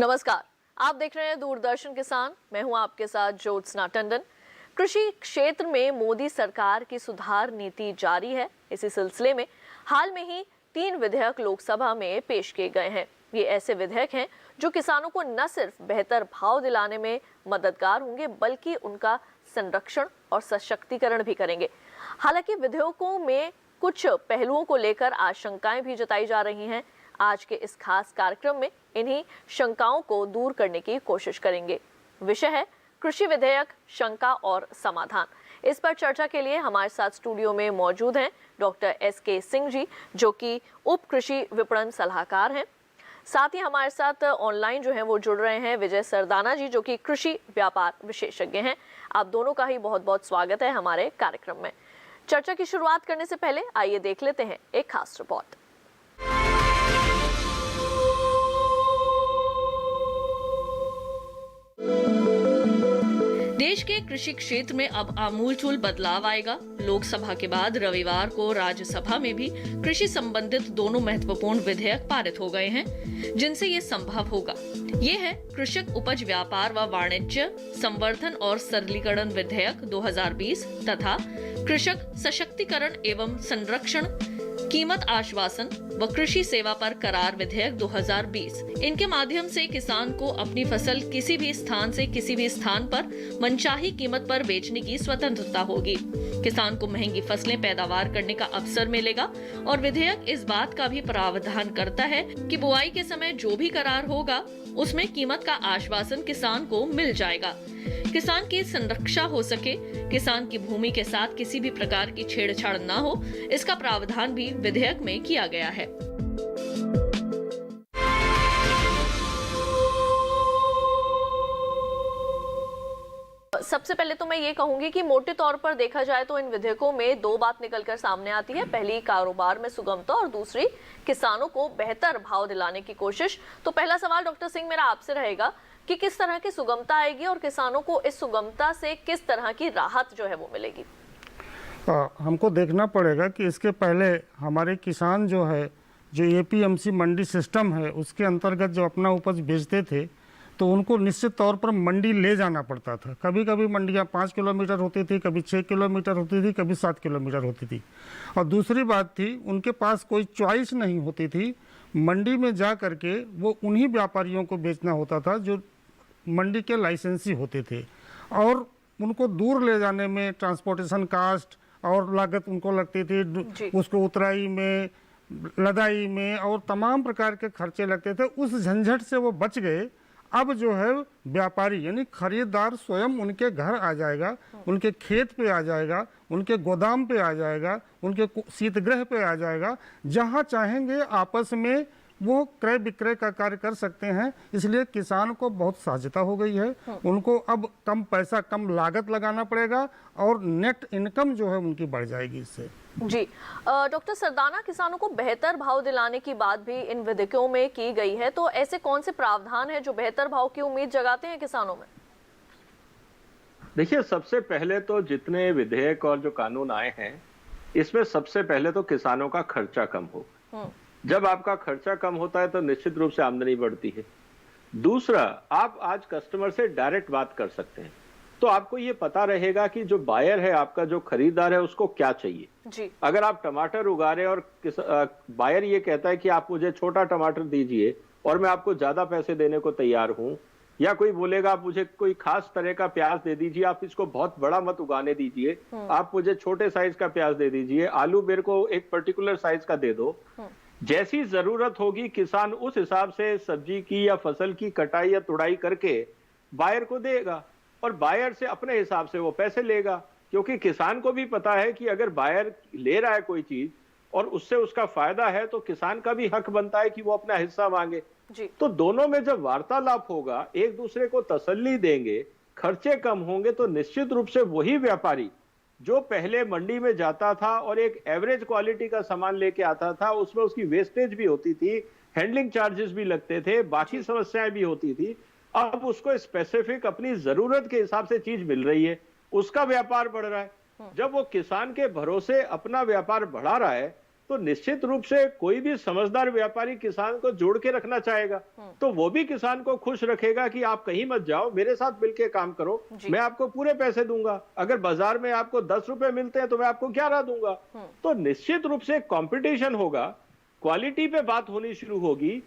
नमस्कार, आप देख रहे हैं दूरदर्शन किसान। मैं हूं आपके साथ ज्योत्सना टंडन। कृषि क्षेत्र में मोदी सरकार की सुधार नीति जारी है। इसी सिलसिले में हाल में ही 3 विधेयक लोकसभा में पेश किए गए हैं। ये ऐसे विधेयक हैं जो किसानों को न सिर्फ बेहतर भाव दिलाने में मददगार होंगे, बल्कि उनका संरक्षण और सशक्तिकरण भी करेंगे। हालांकि विधेयकों में कुछ पहलुओं को लेकर आशंकाएं भी जताई जा रही हैं। आज के इस खास कार्यक्रम में इन्हीं शंकाओं को दूर करने की कोशिश करेंगे। विषय है कृषि विधेयक, शंका और समाधान। इस पर चर्चा के लिए हमारे साथ स्टूडियो में मौजूद हैं डॉक्टर SK सिंह जी, जो कि उप कृषि विपणन सलाहकार हैं। साथ ही हमारे साथ ऑनलाइन जो है वो जुड़ रहे हैं विजय सरदाना जी, जो कि कृषि व्यापार विशेषज्ञ हैं। आप दोनों का ही बहुत बहुत स्वागत है हमारे कार्यक्रम में। चर्चा की शुरुआत करने से पहले आइए देख लेते हैं एक खास रिपोर्ट। देश के कृषि क्षेत्र में अब आमूलचूल बदलाव आएगा। लोकसभा के बाद रविवार को राज्यसभा में भी कृषि संबंधित दोनों महत्वपूर्ण विधेयक पारित हो गए हैं, जिनसे ये संभव होगा। ये है कृषक उपज व्यापार व वाणिज्य संवर्धन और सरलीकरण विधेयक 2020 तथा कृषक सशक्तिकरण एवं संरक्षण, कीमत आश्वासन व कृषि सेवा पर करार विधेयक 2020। इनके माध्यम से किसान को अपनी फसल किसी भी स्थान से किसी भी स्थान पर मनचाही कीमत पर बेचने की स्वतंत्रता होगी। किसान को महंगी फसलें पैदावार करने का अवसर मिलेगा और विधेयक इस बात का भी प्रावधान करता है कि बुआई के समय जो भी करार होगा उसमें कीमत का आश्वासन किसान को मिल जाएगा। किसान की संरक्षा हो सके, किसान की भूमि के साथ किसी भी प्रकार की छेड़छाड़ न हो, इसका प्रावधान भी विधेयक में किया गया है। सबसे पहले तो मैं ये कहूंगी कि मोटे तौर पर देखा जाए तो इन विधेयकों में 2 बात निकलकर सामने आती है। पहली, कारोबार में सुगमता, और दूसरी, किसानों को बेहतर भाव दिलाने की कोशिश। तो पहला सवाल डॉक्टर सिंह मेरा आपसे रहेगा कि किस तरह की सुगमता आएगी और किसानों को इस सुगमता से किस तरह की राहत जो है वो मिलेगी? हमको देखना पड़ेगा कि इसके पहले हमारे किसान जो है, जो APMC मंडी सिस्टम है, उसके अंतर्गत जो अपना उपज बेचते थे तो उनको निश्चित तौर पर मंडी ले जाना पड़ता था। कभी कभी मंडियाँ 5 किलोमीटर होती थी, कभी 6 किलोमीटर होती थी, कभी 7 किलोमीटर होती थी। और दूसरी बात थी, उनके पास कोई चॉइस नहीं होती थी। मंडी में जा करके वो उन्हीं व्यापारियों को बेचना होता था जो मंडी के लाइसेंसी होते थे, और उनको दूर ले जाने में ट्रांसपोर्टेशन कास्ट और लागत उनको लगती थी, उसको उतराई में, लदाई में और तमाम प्रकार के खर्चे लगते थे। उस झंझट से वो बच गए। अब जो है व्यापारी यानी खरीदार स्वयं उनके घर आ जाएगा, उनके खेत पे आ जाएगा, उनके गोदाम पे आ जाएगा, उनके शीतगृह पे आ जाएगा। जहाँ चाहेंगे आपस में वो क्रय विक्रय का कार्य कर सकते हैं। इसलिए किसान को बहुत सहजता हो गई है। उनको अब कम पैसा, कम लागत लगाना पड़ेगा और नेट इनकम जो है उनकी बढ़ जाएगी इससे। जी डॉक्टर सरदाना, किसानों को बेहतर भाव दिलाने की बात भी इन विधेयकों में की गई है, तो ऐसे कौन से प्रावधान हैं जो बेहतर भाव की उम्मीद जगाते हैं किसानों में? देखिए, सबसे पहले तो जितने विधेयक और जो कानून आए हैं, इसमें सबसे पहले तो किसानों का खर्चा कम हो। जब आपका खर्चा कम होता है तो निश्चित रूप से आमदनी बढ़ती है। दूसरा, आप आज कस्टमर से डायरेक्ट बात कर सकते हैं, तो आपको ये पता रहेगा कि जो बायर है, आपका जो खरीदार है, उसको क्या चाहिए जी। अगर आप टमाटर उगा रहे हैं और बायर ये कहता है कि आप मुझे छोटा टमाटर दीजिए और मैं आपको ज्यादा पैसे देने को तैयार हूं, या कोई बोलेगा आप मुझे कोई खास तरह का प्याज दे दीजिए, आप इसको बहुत बड़ा मत उगाने दीजिए, आप मुझे छोटे साइज का प्याज दे दीजिए, आलू मेरे को एक पर्टिकुलर साइज का दे दो। जैसी जरूरत होगी किसान उस हिसाब से सब्जी की या फसल की कटाई या तुड़ाई करके बायर को देगा, और बायर से अपने हिसाब से वो पैसे लेगा। क्योंकि किसान को भी पता है कि अगर बायर ले रहा है कोई चीज और उससे उसका फायदा है, तो किसान का भी हक बनता है कि वो अपना हिस्सा मांगे जी। तो दोनों में जब वार्तालाप होगा, एक दूसरे को तसल्ली देंगे, खर्चे कम होंगे, तो निश्चित रूप से वही व्यापारी जो पहले मंडी में जाता था और एक एवरेज क्वालिटी का सामान लेके आता था, उसमें उसकी वेस्टेज भी होती थी, हैंडलिंग चार्जेस भी लगते थे, बाकी समस्याएं भी होती थी, अब उसको स्पेसिफिक अपनी जरूरत के हिसाब से चीज मिल रही है, उसका व्यापार बढ़ रहा है। जब वो किसान के भरोसे अपना व्यापार बढ़ा रहा है, तो निश्चित रूप से कोई भी समझदार व्यापारी किसान को जोड़ के रखना चाहेगा, तो वो भी किसान को खुश रखेगा कि आप कहीं मत जाओ, मेरे साथ मिलके काम करो, मैं आपको पूरे पैसे दूंगा। अगर बाजार में आपको 10 रुपए मिलते हैं तो मैं आपको 11 दूंगा। तो निश्चित रूप से कंपटीशन होगा, क्वालिटी पे बात होनी शुरू होगी,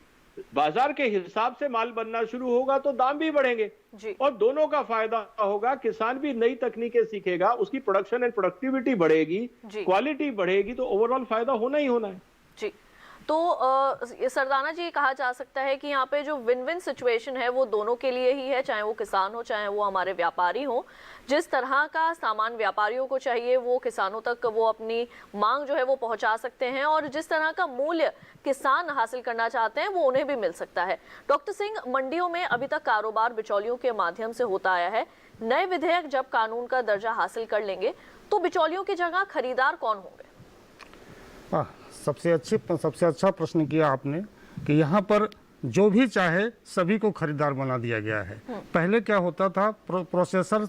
बाजार के हिसाब से माल बनना शुरू होगा तो दाम भी बढ़ेंगे और दोनों का फायदा होगा। किसान भी नई तकनीकें सीखेगा, उसकी प्रोडक्शन एंड प्रोडक्टिविटी बढ़ेगी, क्वालिटी बढ़ेगी, तो ओवरऑल फायदा होना ही होना है जी। तो सरदाना जी, कहा जा सकता है कि यहाँ पे जो विन विन सिचुएशन है वो दोनों के लिए ही है, चाहे वो किसान हो चाहे वो हमारे व्यापारी हो। जिस तरह का सामान व्यापारियों को चाहिए वो किसानों तक वो अपनी मांग जो है वो पहुंचा सकते हैं, और जिस तरह का मूल्य किसान हासिल करना चाहते हैं वो उन्हें भी मिल सकता है। डॉक्टर सिंह, मंडियों में अभी तक कारोबार बिचौलियों के माध्यम से होता आया है। नए विधेयक जब कानून का दर्जा हासिल कर लेंगे तो बिचौलियों की जगह खरीदार कौन होंगे? सबसे अच्छा प्रश्न किया आपने कि यहाँ पर जो भी चाहे सभी को खरीदार बना दिया गया है। पहले क्या होता था, प्रोसेसर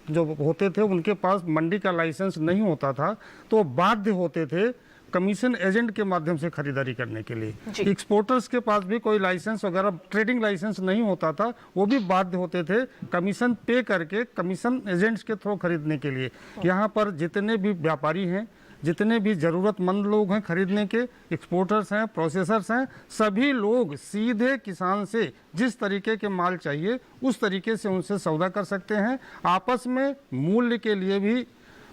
जो होते थे उनके पास मंडी का लाइसेंस नहीं होता था, तो बाध्य होते थे कमीशन एजेंट के माध्यम से खरीदारी करने के लिए। एक्सपोर्टर्स के पास भी कोई लाइसेंस वगैरह ट्रेडिंग लाइसेंस नहीं होता था, वो भी बाध्य होते थे कमीशन पे करके कमीशन एजेंट्स के थ्रू खरीदने के लिए। यहाँ पर जितने भी व्यापारी हैं, जितने भी ज़रूरतमंद लोग हैं खरीदने के, एक्सपोर्टर्स हैं, प्रोसेसर्स हैं, सभी लोग सीधे किसान से जिस तरीके के माल चाहिए उस तरीके से उनसे सौदा कर सकते हैं। आपस में मूल्य के लिए भी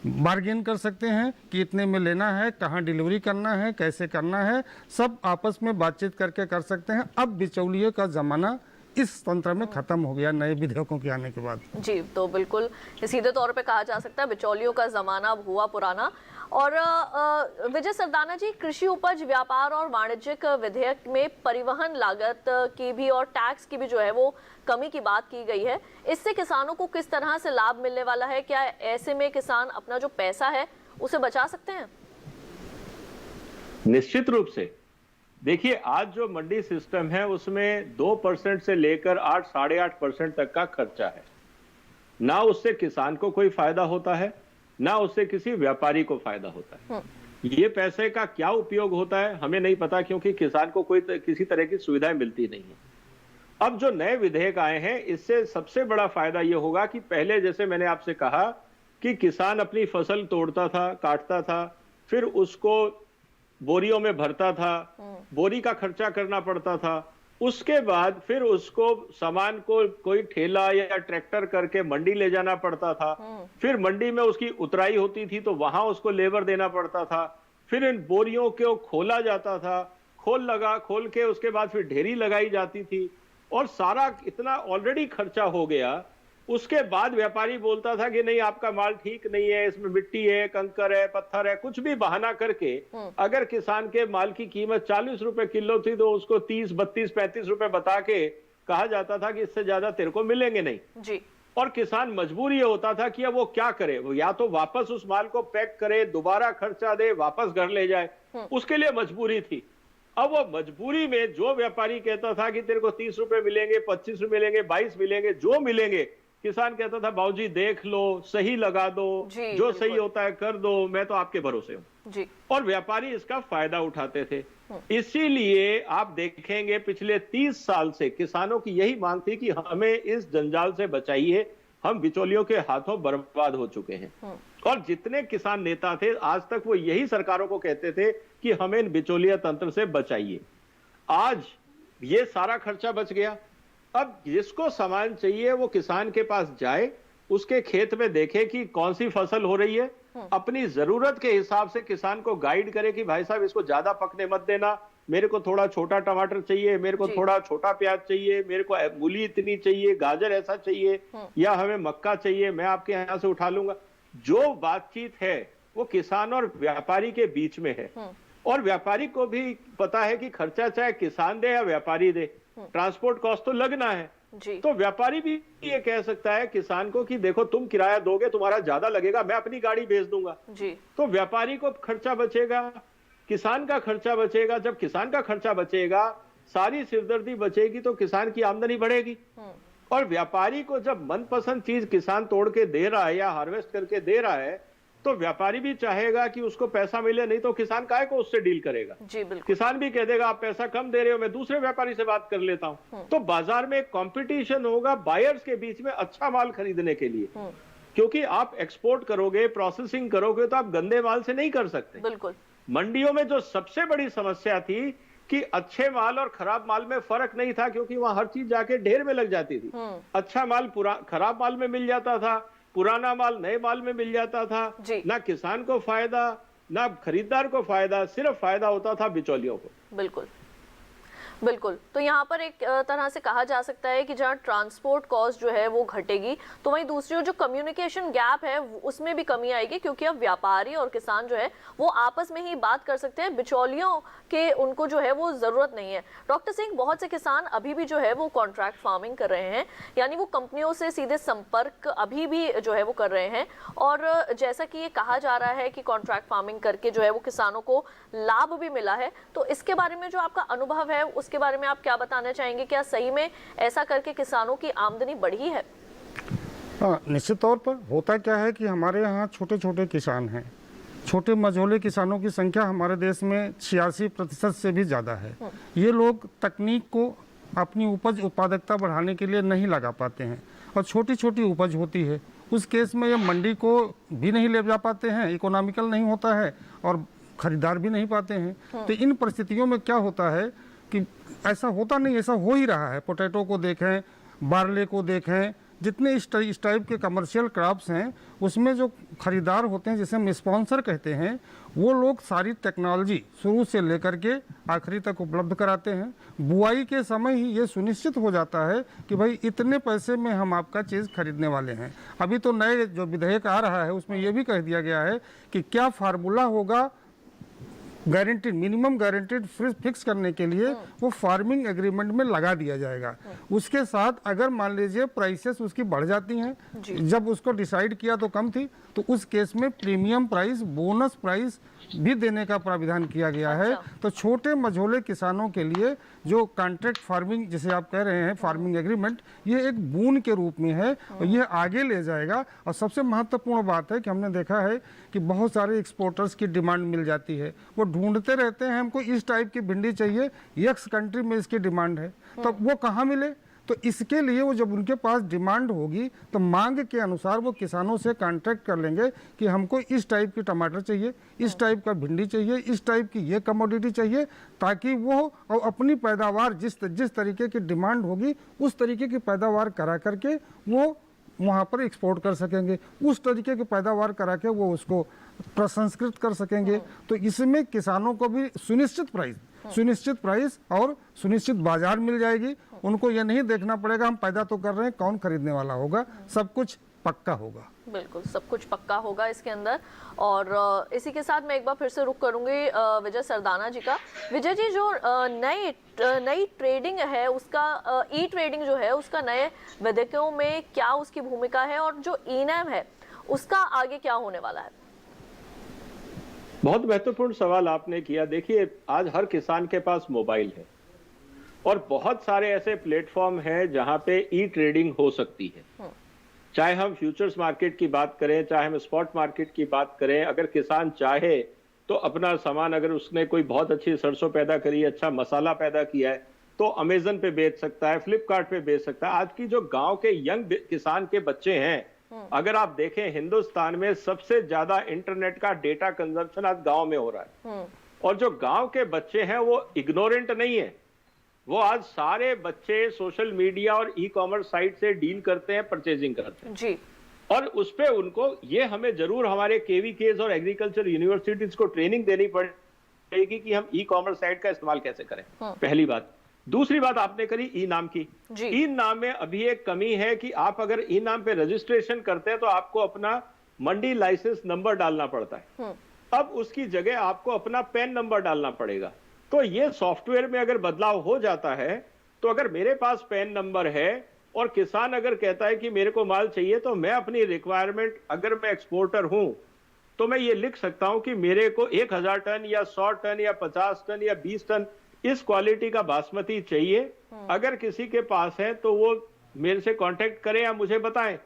बार्गेन कर सकते हैं कि इतने में लेना है, कहाँ डिलीवरी करना है, कैसे करना है, सब आपस में बातचीत करके कर सकते हैं। अब बिचौलिए का ज़माना इस तंत्र में खत्म हो गया नए विधेयकों के आने के बाद। जी, तो बिल्कुल सीधे तौर पे कहा जा सकता है बिचौलियों का ज़माना अब हुआ पुराना। और विजय सरदाना जी, कृषि उपज व्यापार और वाणिज्यिक विधेयक में परिवहन लागत की भी और टैक्स की भी जो है वो कमी की बात की गई है। इससे किसानों को किस तरह से लाभ मिलने वाला है? क्या ऐसे में किसान अपना जो पैसा है उसे बचा सकते हैं? निश्चित रूप से। देखिए, आज जो मंडी सिस्टम है उसमें 2% से लेकर 8-8.5% तक का खर्चा है। ना उससे किसान को कोई फायदा होता है, ना उससे किसी व्यापारी को फायदा होता है। ये पैसे का क्या उपयोग होता है हमें नहीं पता, क्योंकि किसान को कोई किसी तरह की सुविधाएं मिलती नहीं है। अब जो नए विधेयक आए हैं इससे सबसे बड़ा फायदा ये होगा कि पहले जैसे मैंने आपसे कहा कि किसान अपनी फसल तोड़ता था, काटता था, फिर उसको बोरियों में भरता था, बोरी का खर्चा करना पड़ता था, उसके बाद फिर उसको सामान को कोई ठेला या ट्रैक्टर करके मंडी ले जाना पड़ता था, फिर मंडी में उसकी उतराई होती थी तो वहां उसको लेबर देना पड़ता था, फिर इन बोरियों को खोला जाता था, खोल के उसके बाद फिर ढेरी लगाई जाती थी, और सारा इतना ऑलरेडी खर्चा हो गया। उसके बाद व्यापारी बोलता था कि नहीं, आपका माल ठीक नहीं है, इसमें मिट्टी है, कंकर है, पत्थर है, कुछ भी बहाना करके अगर किसान के माल की कीमत 40 रुपए किलो थी तो उसको 30, 32, 35 रुपए बता के कहा जाता था कि इससे ज्यादा तेरे को मिलेंगे नहीं जी। और किसान मजबूर ये होता था कि अब वो क्या करे, वो या तो वापस उस माल को पैक करे, दोबारा खर्चा दे, वापस घर ले जाए, उसके लिए मजबूरी थी। अब वो मजबूरी में जो व्यापारी कहता था कि तेरे को 30 रुपए मिलेंगे, 25 रुपए मिलेंगे, 22 मिलेंगे, जो मिलेंगे, किसान कहता था बाबूजी देख लो, सही लगा दो, जो सही होता है कर दो, मैं तो आपके भरोसे हूं। और व्यापारी इसका फायदा उठाते थे। इसीलिए आप देखेंगे पिछले 30 साल से किसानों की यही मांग थी कि हमें इस जंजाल से बचाइए, हम बिचौलियों के हाथों बर्बाद हो चुके हैं। और जितने किसान नेता थे आज तक वो यही सरकारों को कहते थे कि हमें इन बिचौलिया तंत्र से बचाइए। आज ये सारा खर्चा बच गया। अब जिसको सामान चाहिए वो किसान के पास जाए, उसके खेत में देखे कि कौन सी फसल हो रही है, अपनी जरूरत के हिसाब से किसान को गाइड करे कि भाई साहब इसको ज्यादा पकने मत देना, मेरे को थोड़ा छोटा टमाटर चाहिए, मेरे को थोड़ा छोटा प्याज चाहिए, मेरे को मूली इतनी चाहिए, गाजर ऐसा चाहिए, या हमें मक्का चाहिए, मैं आपके यहाँ से उठा लूंगा। जो बातचीत है वो किसान और व्यापारी के बीच में है, और व्यापारी को भी पता है कि खर्चा चाहे किसान दे या व्यापारी दे, ट्रांसपोर्ट कॉस्ट तो लगना है जी। तो व्यापारी भी ये कह सकता है किसान को कि देखो तुम किराया दोगे, तुम्हारा ज्यादा लगेगा, मैं अपनी गाड़ी भेज दूंगा जी। तो व्यापारी को खर्चा बचेगा, किसान का खर्चा बचेगा। जब किसान का खर्चा बचेगा, सारी सिरदर्दी बचेगी, तो किसान की आमदनी बढ़ेगी। और व्यापारी को जब मनपसंद चीज किसान तोड़ के दे रहा है या हार्वेस्ट करके दे रहा है, तो व्यापारी भी चाहेगा कि उसको पैसा मिले, नहीं तो किसान काहे को उससे डील करेगा। जी बिल्कुल। किसान भी कह देगा आप पैसा कम दे रहे हो, मैं दूसरे व्यापारी से बात कर लेता हूं। तो बाजार में कंपटीशन होगा बायर्स के बीच में अच्छा माल खरीदने के लिए, क्योंकि आप एक्सपोर्ट करोगे, प्रोसेसिंग करोगे तो आप गंदे माल से नहीं कर सकते। बिल्कुल। मंडियों में जो सबसे बड़ी समस्या थी कि अच्छे माल और खराब माल में फर्क नहीं था, क्योंकि वहां हर चीज जाके ढेर में लग जाती थी। अच्छा माल खराब माल में मिल जाता था, पुराना माल नए माल में मिल जाता था। ना किसान को फायदा, ना खरीदार को फायदा, सिर्फ फायदा होता था बिचौलियों को। बिल्कुल बिल्कुल। तो यहाँ पर एक तरह से कहा जा सकता है कि जहाँ ट्रांसपोर्ट कॉस्ट जो है वो घटेगी, तो वहीं दूसरी ओर जो कम्युनिकेशन गैप है उसमें भी कमी आएगी, क्योंकि अब व्यापारी और किसान जो है वो आपस में ही बात कर सकते हैं, बिचौलियों के उनको जो है वो ज़रूरत नहीं है। डॉक्टर सिंह, बहुत से किसान अभी भी जो है वो कॉन्ट्रैक्ट फार्मिंग कर रहे हैं, यानी वो कंपनियों से सीधे संपर्क अभी भी जो है वो कर रहे हैं, और जैसा कि ये कहा जा रहा है कि कॉन्ट्रैक्ट फार्मिंग करके जो है वो किसानों को लाभ भी मिला है, तो इसके बारे में जो आपका अनुभव है उसके बारे में आप क्या बताना चाहेंगे? क्या सही में ऐसा करके किसानों की आमदनी बढ़ी है? हाँ, निश्चित तौर पर होता क्या है कि हमारे यहाँ छोटे छोटे किसान हैं। छोटे मझोले किसानों की संख्या हमारे देश में 86% से भी ज़्यादा है। ये लोग तकनीक को अपनी उपज उत्पादकता बढ़ाने के लिए नहीं लगा पाते हैं, और छोटी छोटी उपज होती है, उस केस में ये मंडी को भी नहीं ले जा पाते हैं, इकोनॉमिकल नहीं होता है, और खरीदार भी नहीं पाते हैं। तो इन परिस्थितियों में क्या होता है कि ऐसा होता नहीं, ऐसा हो ही रहा है। पोटैटो को देखें, बार्ले को देखें, जितने इस टाइप के कमर्शियल क्रॉप्स हैं उसमें जो खरीदार होते हैं, जिसे हम स्पॉन्सर कहते हैं, वो लोग सारी टेक्नोलॉजी शुरू से लेकर के आखिरी तक उपलब्ध कराते हैं। बुआई के समय ही ये सुनिश्चित हो जाता है कि भाई इतने पैसे में हम आपका चीज़ खरीदने वाले हैं। अभी तो नए जो विधेयक आ रहा है उसमें ये भी कह दिया गया है कि क्या फार्मूला होगा गारंटीड, मिनिमम गारंटीड फिक्स करने के लिए, वो फार्मिंग एग्रीमेंट में लगा दिया जाएगा। उसके साथ अगर मान लीजिए प्राइसेस उसकी बढ़ जाती हैं, जब उसको डिसाइड किया तो कम थी, तो उस केस में प्रीमियम प्राइस, बोनस प्राइस भी देने का प्राविधान किया गया है। तो छोटे मझोले किसानों के लिए जो कॉन्ट्रैक्ट फार्मिंग जिसे आप कह रहे हैं, फार्मिंग एग्रीमेंट, ये एक बून के रूप में है, और ये आगे ले जाएगा। और सबसे महत्वपूर्ण बात है कि हमने देखा है कि बहुत सारे एक्सपोर्टर्स की डिमांड मिल जाती है, वो ढूंढते रहते हैं हमको इस टाइप की भिंडी चाहिए, एक्स कंट्री में इसकी डिमांड है, तो वो कहाँ मिले? तो इसके लिए वो जब उनके पास डिमांड होगी तो मांग के अनुसार वो किसानों से कॉन्ट्रैक्ट कर लेंगे कि हमको इस टाइप की टमाटर चाहिए, इस टाइप का भिंडी चाहिए, इस टाइप की ये कमोडिटी चाहिए, ताकि वो और अपनी पैदावार जिस तरीके की डिमांड होगी उस तरीके की पैदावार करा करके वो वहाँ पर एक्सपोर्ट कर सकेंगे, उस तरीके की पैदावार करा के वो उसको प्रसंस्कृत कर सकेंगे। तो इसमें किसानों को भी सुनिश्चित प्राइस और सुनिश्चित बाजार मिल जाएगी। उनको ये नहीं देखना पड़ेगा हम पैदा तो कर रहे हैं, कौन खरीदने वाला होगा, सब कुछ पक्का होगा। बिल्कुल, सब कुछ पक्का होगा इसके अंदर। और इसी के साथ मैं एक बार फिर से रुक करूंगी विजय सरदाना जी का। विजय जी, जो नई ट्रेडिंग है उसका, ई ट्रेडिंग जो है उसका नए विधेयकों में क्या उसकी भूमिका है, और जो ई-नैम है उसका आगे क्या होने वाला है? बहुत महत्वपूर्ण सवाल आपने किया। देखिए, आज हर किसान के पास मोबाइल है, और बहुत सारे ऐसे प्लेटफॉर्म हैं जहां पे ई ट्रेडिंग हो सकती है। चाहे हम फ्यूचर्स मार्केट की बात करें, चाहे हम स्पॉट मार्केट की बात करें, अगर किसान चाहे तो अपना सामान, अगर उसने कोई बहुत अच्छी सरसों पैदा करी, अच्छा मसाला पैदा किया है, तो अमेजन पे बेच सकता है, फ्लिपकार्ट पे बेच सकता है। आज की जो गांव के यंग किसान के बच्चे हैं, अगर आप देखें हिंदुस्तान में सबसे ज्यादा इंटरनेट का डेटा कंजम्पशन आज गांव में हो रहा है। और जो गांव के बच्चे हैं वो इग्नोरेंट नहीं है, वो आज सारे बच्चे सोशल मीडिया और ई कॉमर्स साइट से डील करते हैं, परचेजिंग करते हैं जी। और उस पे उनको ये हमें जरूर हमारे केवीकेज और एग्रीकल्चर यूनिवर्सिटीज को ट्रेनिंग देनी पड़ेगी कि हम ई कॉमर्स साइट का इस्तेमाल कैसे करें। पहली बात। दूसरी बात आपने करी ई नाम की। ई नाम में अभी एक कमी है कि आप अगर ई नाम पे रजिस्ट्रेशन करते हैं तो आपको अपना मंडी लाइसेंस नंबर डालना पड़ता है। अब उसकी जगह आपको अपना पैन नंबर डालना पड़ेगा। तो ये सॉफ्टवेयर में अगर बदलाव हो जाता है तो अगर मेरे पास पैन नंबर है और किसान अगर कहता है कि मेरे को माल चाहिए, तो मैं अपनी रिक्वायरमेंट, अगर मैं एक्सपोर्टर हूं तो मैं ये लिख सकता हूं कि मेरे को 1000 टन या 100 टन या 50 टन या 20 टन इस क्वालिटी का बासमती चाहिए। अगर किसी के पास है तो वो मेरे से कांटेक्ट करें या मुझे बताएं।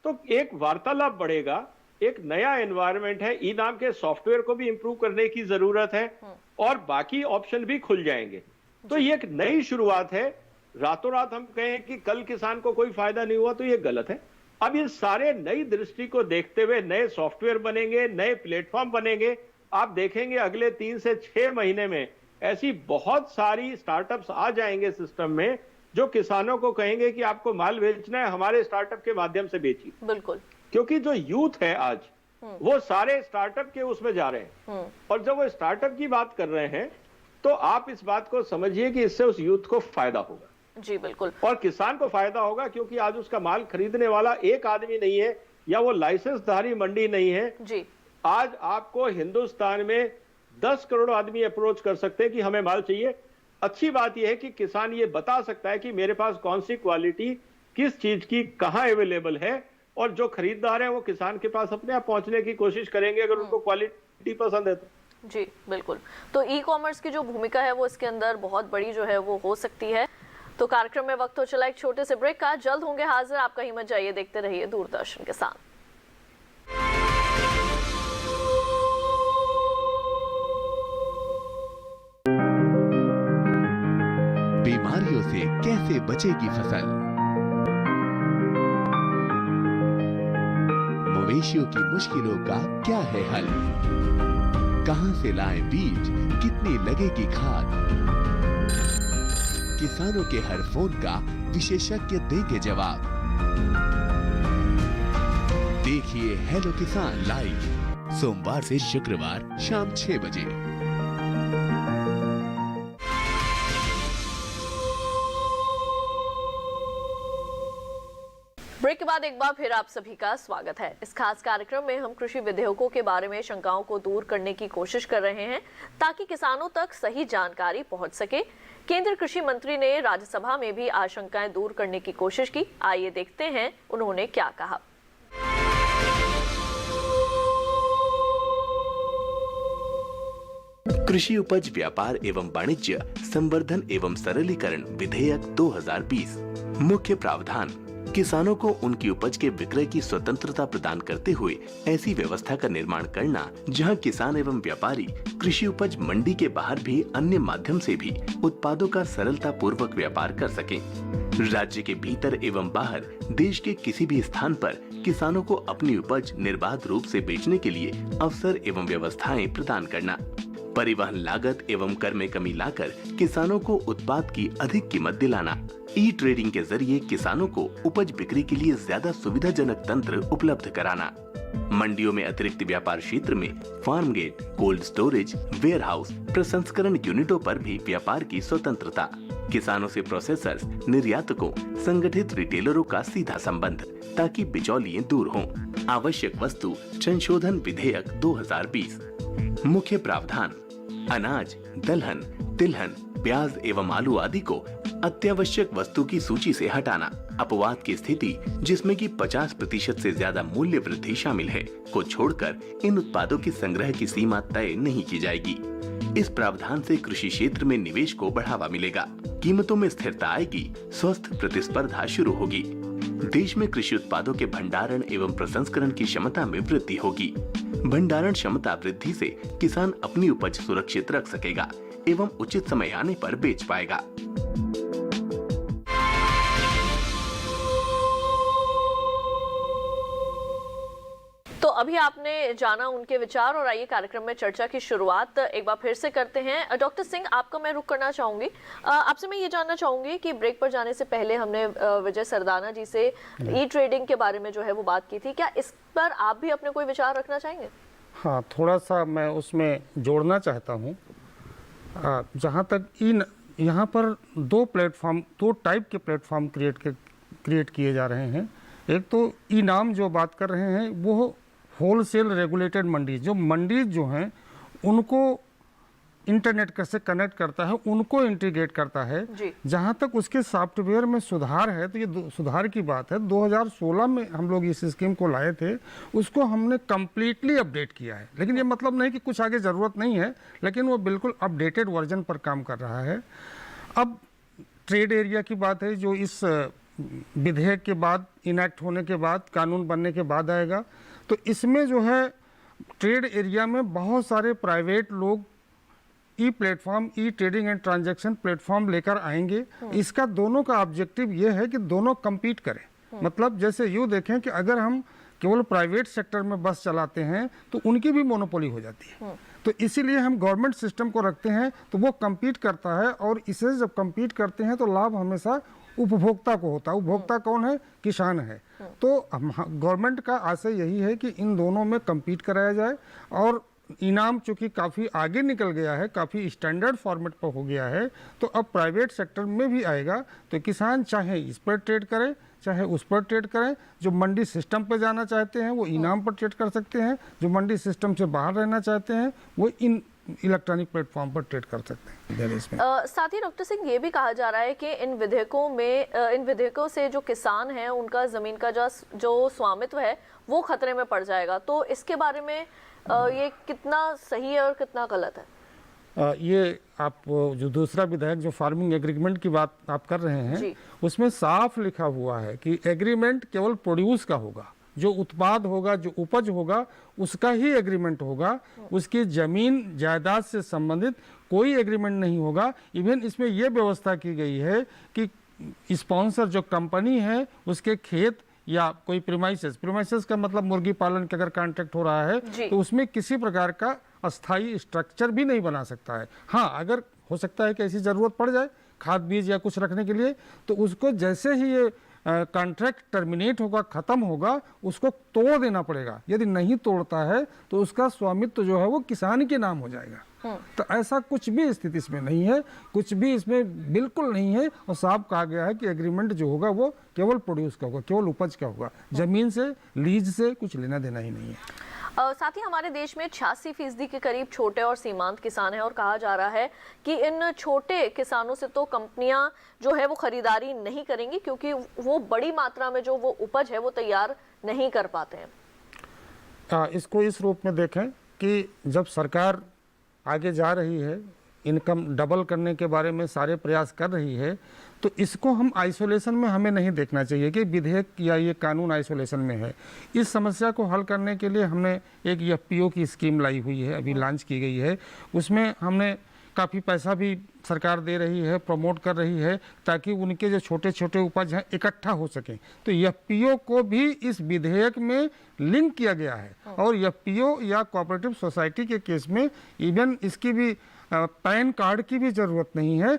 तो एक वार्तालाप बढ़ेगा एक नया एनवायरनमेंट है। ई नाम के सॉफ्टवेयर को भी इंप्रूव करने की जरूरत है और बाकी ऑप्शन भी खुल जाएंगे। तो ये एक नई शुरुआत है। रातों रात हम कहें कि कल किसान को कोई फायदा नहीं हुआ तो ये गलत है। अब ये सारे नई दृष्टि को देखते हुए नए सॉफ्टवेयर बनेंगे, नए प्लेटफॉर्म बनेंगे। आप देखेंगे अगले 3 से 6 महीने में ऐसी बहुत सारी स्टार्टअप्स आ जाएंगे सिस्टम में जो किसानों को कहेंगे कि आपको माल बेचना है, हमारे स्टार्टअप के माध्यम से बेचिए। बिल्कुल, क्योंकि जो यूथ है आज वो सारे स्टार्टअप के उसमें जा रहे हैं और जब वो स्टार्टअप की बात कर रहे हैं तो आप इस बात को समझिए कि इससे उस यूथ को फायदा होगा। जी बिल्कुल, और किसान को फायदा होगा क्योंकि आज उसका माल खरीदने वाला एक आदमी नहीं है या वो लाइसेंसधारी मंडी नहीं है जी। आज आपको हिंदुस्तान में 10 करोड़ आदमी अप्रोच कर सकते हैं कि हमें माल चाहिए। अच्छी बात यह है कि किसान ये बता सकता है कि मेरे पास कौन सी क्वालिटी किस चीज की कहां अवेलेबल है और जो खरीदार है वो किसान के पास अपने आप पहुंचने की कोशिश करेंगे अगर उनको क्वालिटी पसंद है तो। जी बिल्कुल, तो ई कॉमर्स की जो भूमिका है वो इसके अंदर बहुत बड़ी जो है वो हो सकती है। तो कार्यक्रम में वक्त हो चला एक छोटे से ब्रेक का, जल्द होंगे हाजिर। आप कहीं मत जाइए, देखते रहिए दूरदर्शन के साथ। बीमारियों से कैसे बचेगी फसल, मवेशियों की मुश्किलों का क्या है हल, कहां से लाएं बीज, कितनी लगेगी खाद, किसानों के हर फोन का विशेषज्ञ देंगे जवाब। देखिए हेलो किसान लाइव सोमवार से शुक्रवार शाम 6 बजे। ब्रेक के बाद एक बार फिर आप सभी का स्वागत है। इस खास कार्यक्रम में हम कृषि विधेयकों के बारे में शंकाओं को दूर करने की कोशिश कर रहे हैं ताकि किसानों तक सही जानकारी पहुंच सके। केंद्रीय कृषि मंत्री ने राज्यसभा में भी आशंकाएं दूर करने की कोशिश की। आइए देखते हैं उन्होंने क्या कहा। कृषि उपज व्यापार एवं वाणिज्य संवर्धन एवं सरलीकरण विधेयक 2020 मुख्य प्रावधान किसानों को उनकी उपज के विक्रय की स्वतंत्रता प्रदान करते हुए ऐसी व्यवस्था का निर्माण करना जहां किसान एवं व्यापारी कृषि उपज मंडी के बाहर भी अन्य माध्यम से भी उत्पादों का सरलता पूर्वक व्यापार कर सकें। राज्य के भीतर एवं बाहर देश के किसी भी स्थान पर किसानों को अपनी उपज निर्बाध रूप से बेचने के लिए अवसर एवं व्यवस्थाएं प्रदान करना। परिवहन लागत एवं कर में कमी लाकर किसानों को उत्पाद की अधिक कीमत दिलाना। ई ट्रेडिंग के जरिए किसानों को उपज बिक्री के लिए ज्यादा सुविधाजनक तंत्र उपलब्ध कराना। मंडियों में अतिरिक्त व्यापार क्षेत्र में farm gate, cold storage, warehouse, प्रसंस्करण यूनिटों पर भी व्यापार की स्वतंत्रता। किसानों से प्रोसेसर्स, निर्यातकों, संगठित रिटेलरों का सीधा संबंध ताकि बिचौलिए दूर हों। आवश्यक वस्तु संशोधन विधेयक 2020 मुख्य प्रावधान अनाज, दलहन, तिलहन, प्याज एवं आलू आदि को अत्यावश्यक वस्तु की सूची से हटाना। अपवाद की स्थिति जिसमें कि 50% से ज्यादा मूल्य वृद्धि शामिल है को छोड़कर इन उत्पादों की संग्रह की सीमा तय नहीं की जाएगी। इस प्रावधान से कृषि क्षेत्र में निवेश को बढ़ावा मिलेगा, कीमतों में स्थिरता आएगी, स्वस्थ प्रतिस्पर्धा शुरू होगी। देश में कृषि उत्पादों के भंडारण एवं प्रसंस्करण की क्षमता में वृद्धि होगी। भंडारण क्षमता वृद्धि से किसान अपनी उपज सुरक्षित रख सकेगा एवं उचित समय आने पर बेच पाएगा। तो अभी आपने जाना उनके विचार और आइए कार्यक्रम में चर्चा की शुरुआत एक बार फिर से करते हैं। डॉक्टर सिंह, आपका मैं रुख करना चाहूंगी। आपसे मैं ये जानना चाहूंगी कि ब्रेक पर जाने से पहले हमने विजय सरदाना जी से ई ट्रेडिंग के बारे में जो है वो बात की थी। क्या इस पर आप भी अपने कोई विचार रखना चाहेंगे? हाँ, थोड़ा सा मैं उसमें जोड़ना चाहता हूँ। जहाँ तक यहाँ पर दो टाइप के प्लेटफॉर्म क्रिएट किए जा रहे हैं। एक तो ई नाम जो बात कर रहे हैं वो होलसेल रेगुलेटेड मंडी, जो मंडी जो हैं उनको इंटरनेट कैसे कनेक्ट करता है, उनको इंटीग्रेट करता है। जहाँ तक उसके सॉफ्टवेयर में सुधार है तो ये सुधार की बात है। 2016 में हम लोग इस स्कीम को लाए थे, उसको हमने कम्प्लीटली अपडेट किया है। लेकिन ये मतलब नहीं कि कुछ आगे ज़रूरत नहीं है, लेकिन वो बिल्कुल अपडेटेड वर्जन पर काम कर रहा है। अब ट्रेड एरिया की बात है जो इस विधेयक के बाद इनैक्ट होने के बाद कानून बनने के बाद आएगा। तो इसमें जो है ट्रेड एरिया में बहुत सारे प्राइवेट लोग e platform, e trading and transaction platform लेकर आएंगे। इसका दोनों का ऑब्जेक्टिव ये है कि दोनों compete करें। मतलब जैसे यूँ देखें कि अगर हम केवल प्राइवेट सेक्टर में बस चलाते हैं तो उनकी भी मोनोपोली हो जाती है। तो इसीलिए हम गवर्नमेंट सिस्टम को रखते हैं तो वो compete करता है, और इसे जब compete करते हैं तो लाभ हमेशा उपभोक्ता को होता है। उपभोक्ता कौन है? किसान है। तो गवर्नमेंट का आशय यही है कि इन दोनों में compete कराया जाए, और इनाम चूँकि काफ़ी आगे निकल गया है, काफ़ी स्टैंडर्ड फॉर्मेट पर हो गया है, तो अब प्राइवेट सेक्टर में भी आएगा। तो किसान चाहे इस पर ट्रेड करें चाहे उस पर ट्रेड करें। जो मंडी सिस्टम पर जाना चाहते हैं वो इनाम पर ट्रेड कर सकते हैं, जो मंडी सिस्टम से बाहर रहना चाहते हैं वो इन इलेक्ट्रॉनिक प्लेटफॉर्म पर ट्रेड कर सकते हैं। साथ ही डॉक्टर सिंह ये भी कहा जा रहा है कि इन विधेयकों से जो किसान हैं उनका ज़मीन का जो स्वामित्व है वो खतरे में पड़ जाएगा। तो इसके बारे में ये कितना सही है और कितना गलत है? ये आप जो दूसरा विधेयक जो फार्मिंग एग्रीमेंट की बात आप कर रहे हैं, उसमें साफ लिखा हुआ है कि एग्रीमेंट केवल प्रोड्यूस का होगा, जो उत्पाद होगा, जो उपज होगा, उसका ही एग्रीमेंट होगा। उसकी जमीन जायदाद से संबंधित कोई एग्रीमेंट नहीं होगा। इवन इसमें यह व्यवस्था की गई है कि स्पॉन्सर जो कंपनी है उसके खेत या कोई प्रीमाइसेस का मतलब मुर्गी पालन का अगर कॉन्ट्रैक्ट हो रहा है तो उसमें किसी प्रकार का अस्थाई स्ट्रक्चर भी नहीं बना सकता है। हाँ, अगर हो सकता है कि ऐसी ज़रूरत पड़ जाए खाद बीज या कुछ रखने के लिए, तो उसको जैसे ही ये कॉन्ट्रैक्ट टर्मिनेट होगा, ख़त्म होगा, उसको तोड़ देना पड़ेगा। यदि नहीं तोड़ता है तो उसका स्वामित्व जो है वो किसान के नाम हो जाएगा। तो ऐसा कुछ भी स्थिति इसमें नहीं है, कुछ भी इसमें बिल्कुल नहीं है। और साफ कहा गया है कि एग्रीमेंट जो होगा वो केवल प्रोड्यूस का होगा, केवल उपज का होगा। जमीन से, लीज से कुछ लेना देना ही नहीं है। साथ ही हमारे देश में 86% के करीब छोटे और सीमांत किसान हैं, और कहा जा रहा है कि इन छोटे किसानों से तो कंपनियां जो है वो खरीदारी नहीं करेंगी, क्योंकि वो बड़ी मात्रा में जो वो उपज है वो तैयार नहीं कर पाते हैं। इसको इस रूप में देखें कि जब सरकार आगे जा रही है, इनकम डबल करने के बारे में सारे प्रयास कर रही है, तो इसको हम आइसोलेशन में हमें नहीं देखना चाहिए कि विधेयक या ये कानून आइसोलेशन में है। इस समस्या को हल करने के लिए हमने एक एफपीओ की स्कीम लाई हुई है, अभी लॉन्च की गई है। उसमें हमने काफ़ी पैसा भी सरकार दे रही है, प्रमोट कर रही है, ताकि उनके जो छोटे छोटे उपज हैं इकट्ठा हो सकें। तो एफपीओ को भी इस विधेयक में लिंक किया गया है, और एफपीओ या कोऑपरेटिव सोसाइटी के केस में इवन इसकी भी पैन कार्ड की भी ज़रूरत नहीं है।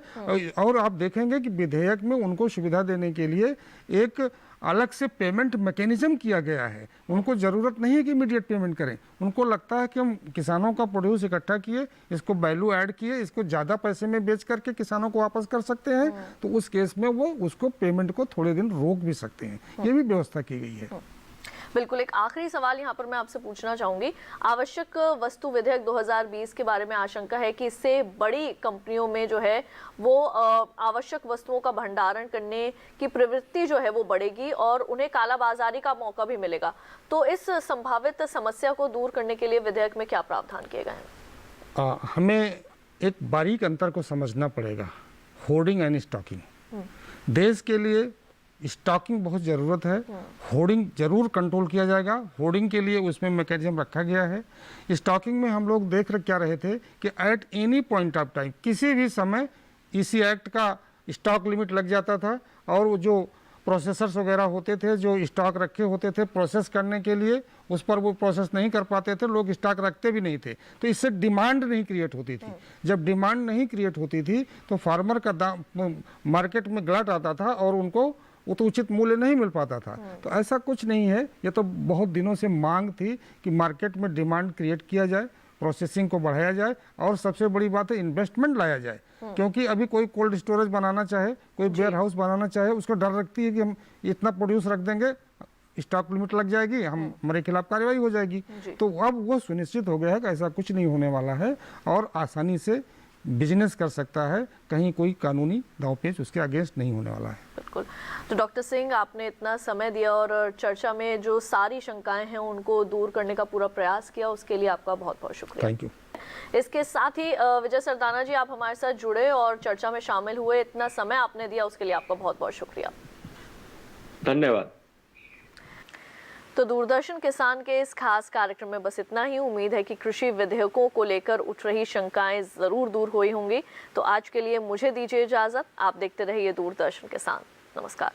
और आप देखेंगे कि विधेयक में उनको सुविधा देने के लिए एक अलग से पेमेंट मैकेनिज्म किया गया है। उनको ज़रूरत नहीं है कि इमीडिएट पेमेंट करें। उनको लगता है कि हम किसानों का प्रोड्यूस इकट्ठा किए, इसको वैल्यू ऐड किए, इसको ज़्यादा पैसे में बेच करके किसानों को वापस कर सकते हैं, तो उस केस में वो उसको पेमेंट को थोड़े दिन रोक भी सकते हैं। ये भी व्यवस्था की गई है। बिल्कुल। एक आखिरी सवाल यहाँ पर मैं आपसे पूछना चाहूंगी। आवश्यक वस्तु विधेयक 2020 के बारे में आशंका है कि इससे बड़ी कंपनियों में जो है वो आवश्यक वस्तुओं का भंडारण करने की प्रवृत्ति जो है वो बढ़ेगी, और उन्हें कालाबाजारी का मौका भी मिलेगा। तो इस संभावित समस्या को दूर करने के लिए विधेयक में क्या प्रावधान किए गए हैं? हमें एक बारीक अंतर को समझना पड़ेगा, होर्डिंग एंड स्टॉकिंग। देश के लिए स्टॉकिंग बहुत ज़रूरत है, होर्डिंग जरूर कंट्रोल किया जाएगा। होर्डिंग के लिए उसमें मैकेनिज्म रखा गया है। स्टॉकिंग में हम लोग देख क्या रहे थे कि at any point of time, किसी भी समय इसी एक्ट का स्टॉक लिमिट लग जाता था, और वो जो प्रोसेसर्स वगैरह होते थे जो स्टॉक रखे होते थे प्रोसेस करने के लिए, उस पर वो प्रोसेस नहीं कर पाते थे, लोग स्टॉक रखते भी नहीं थे। तो इससे डिमांड नहीं क्रिएट होती थी। जब डिमांड नहीं क्रिएट होती थी तो फार्मर का दाम मार्केट में गलत आता था, और उनको वो तो उचित मूल्य नहीं मिल पाता था। तो ऐसा कुछ नहीं है। ये तो बहुत दिनों से मांग थी कि मार्केट में डिमांड क्रिएट किया जाए, प्रोसेसिंग को बढ़ाया जाए, और सबसे बड़ी बात है इन्वेस्टमेंट लाया जाए। क्योंकि अभी कोई कोल्ड स्टोरेज बनाना चाहे, कोई वेयर हाउस बनाना चाहे, उसको डर रखती है कि हम इतना प्रोड्यूस रख देंगे, स्टॉक लिमिट लग जाएगी, हमारे खिलाफ कार्रवाई हो जाएगी। तो अब वो सुनिश्चित हो गया है कि ऐसा कुछ नहीं होने वाला है, और आसानी से बिजनेस कर सकता है, कहीं कोई कानूनी दांवपेच उसके अगेंस्ट नहीं होने वाला है। बिल्कुल। तो डॉक्टर सिंह, आपने इतना समय दिया और चर्चा में जो सारी शंकाएं हैं उनको दूर करने का पूरा प्रयास किया, उसके लिए आपका बहुत बहुत शुक्रिया। Thank you. इसके साथ ही विजय सरदाना जी, आप हमारे साथ जुड़े और चर्चा में शामिल हुए, इतना समय आपने दिया उसके लिए आपका बहुत बहुत शुक्रिया। धन्यवाद। तो दूरदर्शन किसान के इस खास कार्यक्रम में बस इतना ही। उम्मीद है कि कृषि विधेयकों को लेकर उठ रही शंकाएं जरूर दूर हुई होंगी। तो आज के लिए मुझे दीजिए इजाजत। आप देखते रहिए दूरदर्शन किसान। नमस्कार।